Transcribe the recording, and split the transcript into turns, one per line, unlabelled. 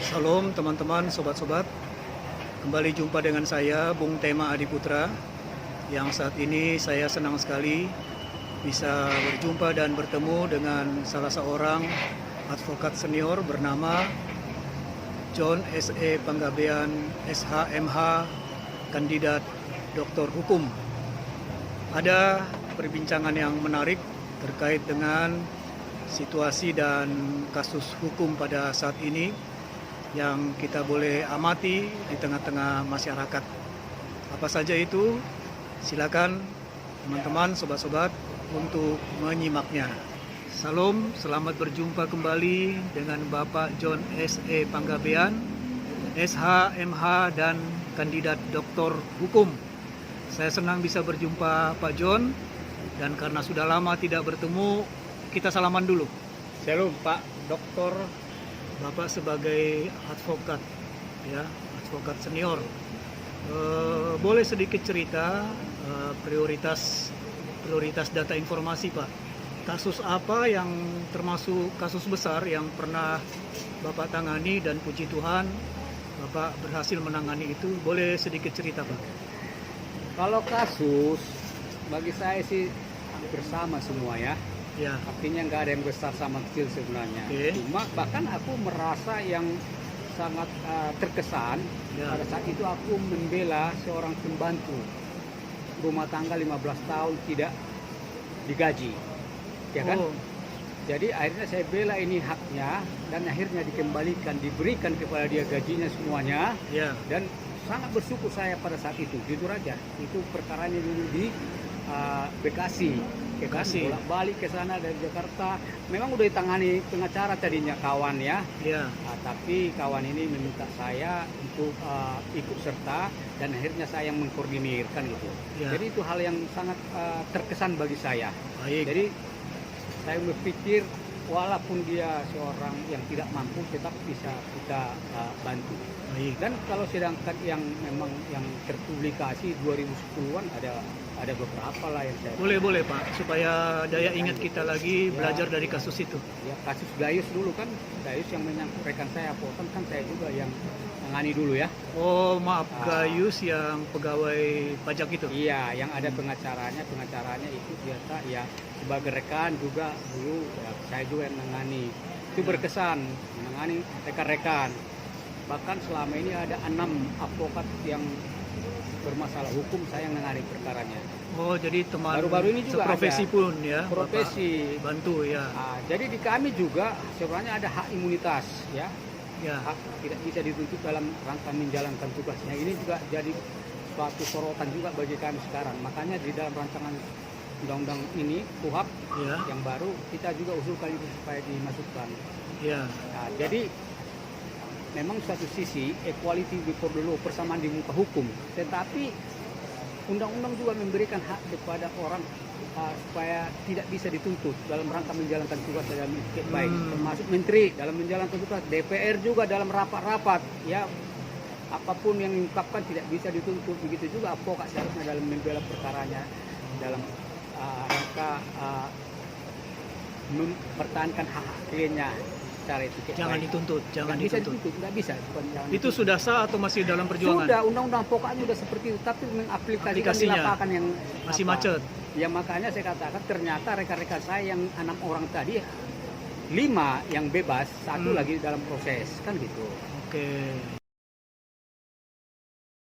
Salam teman-teman, sobat-sobat. Kembali jumpa dengan saya, Bung Tema Adiputra, yang saat ini saya senang sekali bisa berjumpa dan bertemu dengan salah seorang advokat senior bernama John S.E. Panggabean, SH.MH, kandidat doktor hukum. Ada perbincangan yang menarik terkait dengan situasi dan kasus hukum pada saat ini yang kita boleh amati di tengah-tengah masyarakat. Apa saja itu? Silakan teman-teman, sobat-sobat untuk menyimaknya. Salam, selamat berjumpa kembali dengan Bapak John S.E. Panggabean, SH.MH dan kandidat doktor hukum. Saya senang bisa berjumpa Pak John, dan karena sudah lama tidak bertemu, kita salaman dulu. Shalom Pak Doktor. Bapak sebagai advokat, ya, advokat senior, boleh sedikit cerita prioritas data informasi, Pak. Kasus apa yang termasuk kasus besar yang pernah Bapak tangani dan puji Tuhan Bapak berhasil menangani itu? Boleh sedikit cerita, Pak?
Kalau kasus bagi saya sih hampir sama semua ya.
Ya.
Artinya nggak ada yang besar sama kecil sebenarnya.
Okay.
Cuma bahkan aku merasa yang sangat terkesan pada saat itu aku membela seorang pembantu rumah tangga 15 tahun tidak digaji, ya kan?
Oh.
Jadi akhirnya saya bela ini haknya dan akhirnya dikembalikan, diberikan kepada dia gajinya semuanya.
Ya.
Dan sangat bersyukur saya pada saat itu, jujur aja. Itu perkaranya dulu di Bekasi. Bolak-balik ke sana dari Jakarta. Memang udah ditangani pengacara tadinya kawan ya. Tapi kawan ini meminta saya untuk ikut serta dan akhirnya saya yang mengkoordinirkan gitu. Jadi itu hal yang sangat terkesan bagi saya.
Baik.
Jadi saya berpikir walaupun dia seorang yang tidak mampu tetap bisa kita bantu.
Baik.
Dan kalau sedangkan yang memang yang terpublikasi 2010-an ada beberapa lah yang saya
Boleh Pak, supaya daya ingat kita lagi belajar dari kasus itu.
Ya, kasus Gayus dulu kan, Gayus yang menyangkut rekan saya Poton kan saya juga yang menangani dulu ya.
Oh maaf, Gayus yang pegawai pajak itu?
Iya, yang ada pengacaranya itu biasa ya sebagai rekan juga dulu ya, saya juga yang menangani. Itu berkesan menangani rekan-rekan. Bahkan selama ini ada 6 advokat yang bermasalah hukum saya yang menangani perkaranya.
Oh, jadi teman
baru-baru ini juga
seprofesi
ada,
pun ya,
profesi
Bapak bantu ya.
Jadi di kami juga sebenarnya ada hak imunitas ya. Hak tidak bisa dituntut dalam rangka menjalankan tugasnya. Ini juga jadi suatu sorotan juga bagi kami sekarang. Makanya di dalam rancangan undang-undang ini KUHP yang baru kita juga usulkan itu supaya dimasukkan. Jadi memang satu sisi equality before the law, persamaan di muka hukum, tetapi undang-undang juga memberikan hak kepada orang supaya tidak bisa dituntut dalam rangka menjalankan tugas dalam etiket baik, termasuk menteri dalam menjalankan tugas, DPR juga dalam rapat-rapat ya, apapun yang diungkapkan tidak bisa dituntut. Begitu juga advokat seharusnya dalam membela perkaranya dalam rangka mempertahankan hak kliennya.
Jangan dituntut,
nggak bisa.
Itu sudah sah atau masih dalam perjuangan?
Sudah, undang-undang pokoknya sudah seperti itu, tapi mengaplikasikan di lapangan yang
masih macet.
Ya makanya saya katakan ternyata rekan-rekan saya yang 6 orang tadi 5 yang bebas, 1 lagi dalam proses kan gitu.
Oke.